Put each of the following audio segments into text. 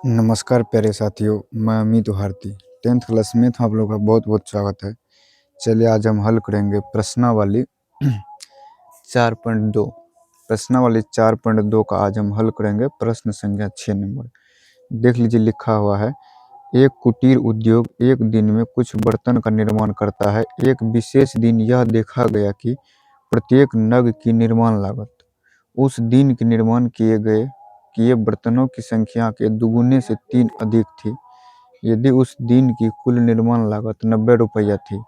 नमस्कार प्यारे साथियों, मैं अमित भारती 10th क्लास में आप लोगों का बहुत बहुत स्वागत है। चलिए आज हम हल करेंगे प्रश्नावली 4.2। प्रश्नावली 4.2 का आज हम हल करेंगे प्रश्न संख्या 6 नंबर। देख लीजिए, लिखा हुआ है, एक कुटीर उद्योग एक दिन में कुछ बर्तन का निर्माण करता है। एक विशेष दिन यह देखा गया कि प्रत्येक नग की निर्माण लागत उस दिन के निर्माण किए बर्तनों की संख्या के दुगुने से 3 अधिक थी। यदि उस दिन की कुल निर्माण लागत 90 रुपया थी,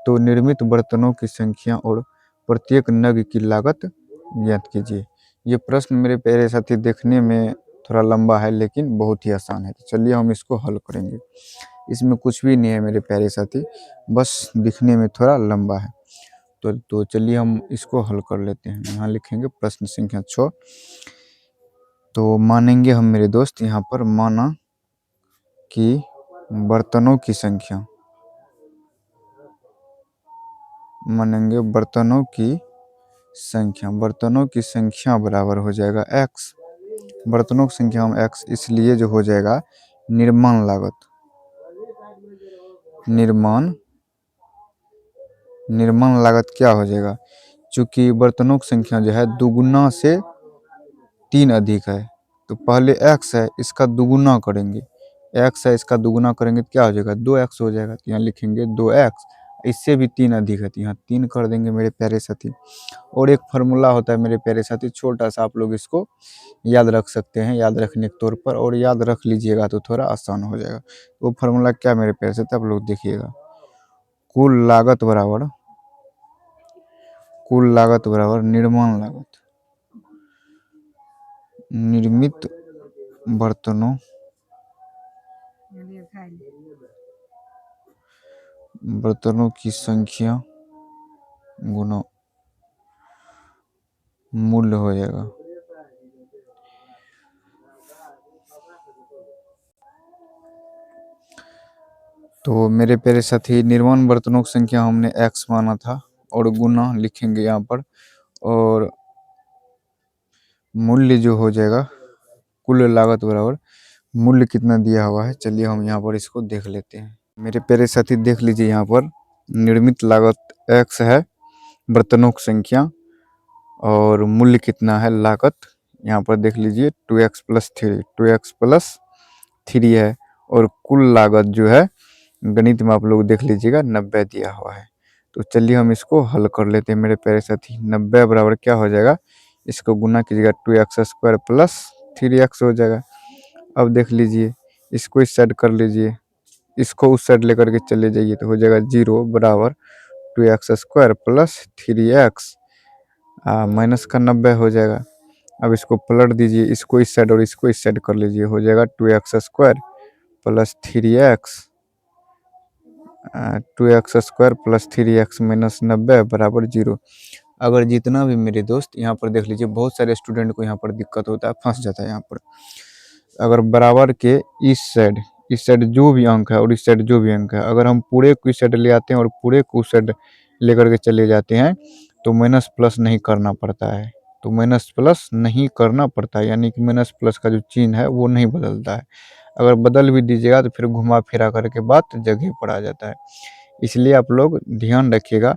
तो निर्मित बर्तनों की संख्या और प्रत्येक नग की लागत ज्ञात कीजिए। ये प्रश्न मेरे प्यारे साथी देखने में थोड़ा लंबा है, लेकिन बहुत ही आसान है। तो चलिए हम इसको हल करेंगे। इसमें कुछ भी नहीं है मेरे प्यारे साथी, बस दिखने में थोड़ा लंबा है। तो चलिए हम इसको हल कर लेते हैं। यहाँ लिखेंगे प्रश्न संख्या 6। तो मानेंगे हम मेरे दोस्त, यहाँ पर माना कि बर्तनों की संख्या, मानेंगे बर्तनों की संख्या बराबर हो जाएगा x। बर्तनों की संख्या हम x, इसलिए जो हो जाएगा निर्माण लागत क्या हो जाएगा, चूंकि बर्तनों की संख्या जो है दुगुना से 3 अधिक है, तो पहले x है, इसका दुगुना करेंगे। x है, इसका दुगुना करेंगे तो क्या हो जाएगा 2x हो जाएगा। तो यहाँ लिखेंगे 2x, इससे भी 3 अधिक है, तो यहाँ 3 कर देंगे मेरे प्यारे साथी। और एक फार्मूला होता है मेरे प्यारे साथी, छोटा सा, आप लोग इसको याद रख सकते हैं, याद रखने के तौर पर, और याद रख लीजिएगा तो थोड़ा आसान हो जाएगा। वो फार्मूला क्या मेरे प्यारे साथी, आप लोग देखिएगा, कुल लागत बराबर निर्माण लागत, निर्मित बर्तनों की संख्या गुना मूल्य हो जाएगा। तो मेरे प्यारे साथी, निर्माण बर्तनों की संख्या हमने x माना था, और गुना लिखेंगे यहाँ पर, और मूल्य जो हो जाएगा कुल लागत बराबर मूल्य कितना दिया हुआ है, चलिए हम यहाँ पर इसको देख लेते हैं। मेरे प्यारे साथी देख लीजिए, यहाँ पर निर्मित लागत x है, बर्तनों की संख्या, और मूल्य कितना है लागत, यहाँ पर देख लीजिए 2x प्लस 3 है, और कुल लागत जो है गणित में आप लोग देख लीजिएगा 90 दिया हुआ है। तो चलिए हम इसको हल कर लेते हैं मेरे प्यारे साथी। 90 बराबर क्या हो जाएगा, इसको गुना कीजिएगा 2x² प्लस 3x हो जाएगा। अब देख लीजिए, इसको इस साइड कर लीजिए, इसको उस साइड लेकर के चले जाइए, तो हो जाएगा 0 बराबर 2x² प्लस 3x माइनस का 90 हो जाएगा। अब इसको पलट दीजिए, इसको इस साइड और इसको इस साइड कर लीजिए, हो जाएगा 2x² plus 3x 2x² plus 3x minus 90 बराबर 0। अगर जितना भी मेरे दोस्त यहाँ पर देख लीजिए, बहुत सारे स्टूडेंट को यहाँ पर दिक्कत होता है, फंस जाता है यहाँ पर। अगर बराबर के इस साइड जो भी अंक है और इस साइड जो भी अंक है, अगर हम पूरे को इस साइड ले आते हैं और पूरे को उस साइड लेकर के चले जाते हैं, तो माइनस प्लस नहीं करना पड़ता है। तो माइनस प्लस नहीं करना पड़ता है, यानी कि माइनस प्लस का जो चिन्ह है वो नहीं बदलता है। अगर बदल भी दीजिएगा तो फिर घुमा फिरा करके बात जगह पर आ जाता है। इसलिए आप लोग ध्यान रखिएगा,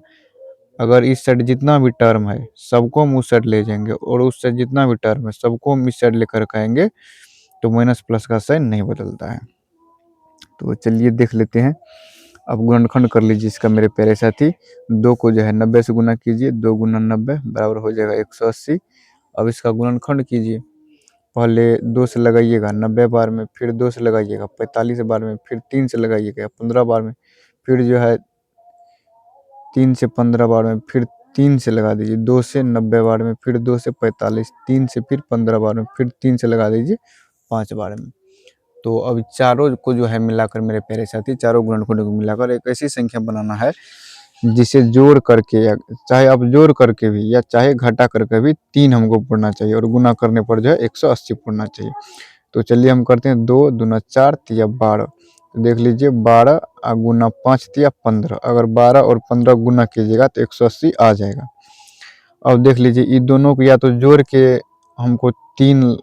अगर इस साइड जितना भी टर्म है सबको हम उस साइड ले जाएंगे, और उस साइड जितना भी टर्म है सबको हम इस साइड लेकर आएंगे, तो माइनस प्लस का साइन नहीं बदलता है। तो चलिए देख लेते हैं। अब गुणनखंड कर लीजिए इसका मेरे प्यारे साथी। 2 को जो है 90 से गुना कीजिए, 2 गुना 90 बराबर हो जाएगा 180। अब इसका गुणनखंड कीजिए, पहले 2 से लगाइएगा 90 बार में, फिर 2 से लगाइएगा 45 बार में, फिर 3 से लगाइएगा 15 बार में, फिर जो है 3 से 15 बार में, फिर 3 से लगा दीजिए 2 से 90 बार में, फिर 2 से 45, 3 से फिर 15 बार में, फिर 3 से लगा दीजिए 5 बार में। तो अब चारों को जो है मिलाकर मेरे प्यारे साथी, चारों गुणनखंडों को मिलाकर एक ऐसी संख्या बनाना है जिसे जोड़ करके, या चाहे आप जोड़ करके भी या चाहे घटा करके भी 3 हमको पढ़ना चाहिए, और गुना करने पर जो है 180 पढ़ना चाहिए। तो चलिए हम करते हैं, 2 दूना 4 तिया 12। तो देख लीजिए 12 गुना 5 तिया 15। अगर 12 और 15 गुना कीजिएगा तो 180 आ जाएगा। अब देख लीजिए, इन दोनों को या तो जोड़ के हमको 3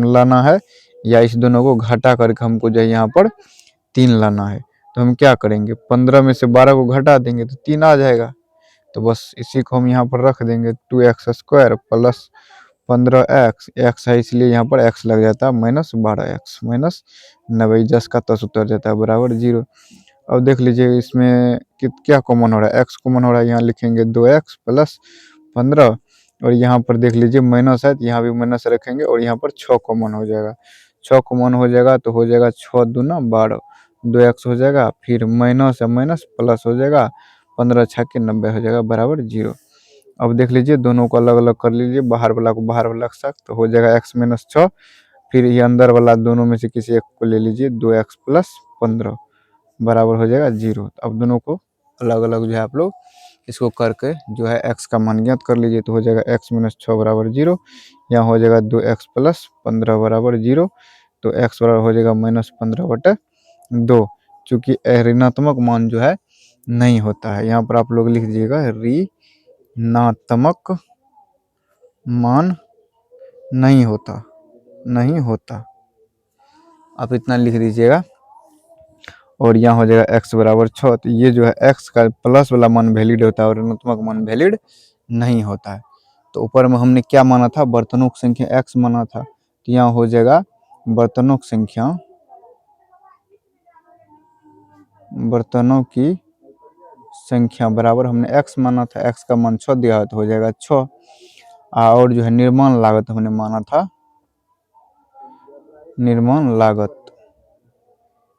लाना है, या इस दोनों को घटा करके हमको जो है यहाँ पर 3 लाना है। तो हम क्या करेंगे, 15 में से 12 को घटा देंगे तो 3 आ जाएगा। तो बस इसी को हम यहाँ पर रख देंगे 2x² प्लस 15x, x है इसलिए यहाँ पर x लग जाता है माइनस 12x माइनस 90, 10 का 10 उतर जाता है बराबर 0। अब देख लीजिए इसमें क्या कॉमन हो रहा है, x कॉमन हो रहा है, यहाँ लिखेंगे 2x प्लस 15 और यहाँ पर देख लीजिए माइनस है तो यहाँ भी माइनस रखेंगे और यहाँ पर 6 कॉमन हो जाएगा। 6 कॉमन हो जाएगा तो हो जाएगा 6 दूना 12, 2x हो जाएगा, फिर माइनस है माइनस प्लस हो जाएगा, 15 छक्के 90 हो जाएगा बराबर 0। अब देख लीजिए दोनों को अलग अलग कर लीजिए, बाहर वाला को बाहर वाला के साथ, तो हो जाएगा x माइनस 6, फिर ये अंदर वाला दोनों में से किसी एक को ले लीजिए 2x प्लस 15 बराबर हो जाएगा 0। अब दोनों को अलग अलग जो है आप लोग इसको करके जो है x का मान ज्ञात कर लीजिए, तो हो जाएगा x माइनस 6 बराबर 0, यहाँ हो जाएगा 2x प्लस 15 बराबर 0, तो x बराबर हो जाएगा माइनस 15/2, चूँकि ऋणात्मक मान जो है नहीं होता है। यहाँ पर आप लोग लिख दीजिएगा ऋणात्मक मान नहीं होता, आप इतना लिख दीजिएगा। और यहाँ हो जाएगा x बराबर 6, तो ये जो है x का प्लस वाला मान वैलिड होता है और ऋणात्मक मान वैलिड नहीं होता है। तो ऊपर में हमने क्या माना था, बर्तनों की संख्या x माना था, तो यहाँ हो जाएगा बर्तनों की संख्या बराबर हमने x माना था, x का मान 6 दिया है तो हो जाएगा 6, और जो है निर्माण लागत हमने माना था,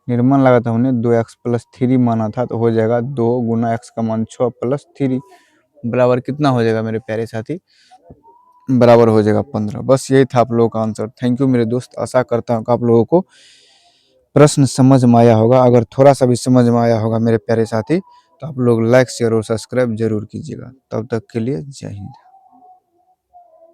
निर्माण लागत हमने 2x प्लस 3 माना था, तो हो जाएगा 2 गुना x का मान 6 प्लस 3 बराबर कितना हो जाएगा मेरे प्यारे साथी, बराबर हो जाएगा 15। बस यही था आप लोगों का आंसर। थैंक यू मेरे दोस्त, आशा करता हूँ कि आप लोगों को प्रश्न समझ में आया होगा। अगर थोड़ा सा भी समझ में आया होगा मेरे प्यारे साथी तो आप लोग लाइक शेयर और सब्सक्राइब जरूर कीजिएगा। तब तक के लिए जय हिंद।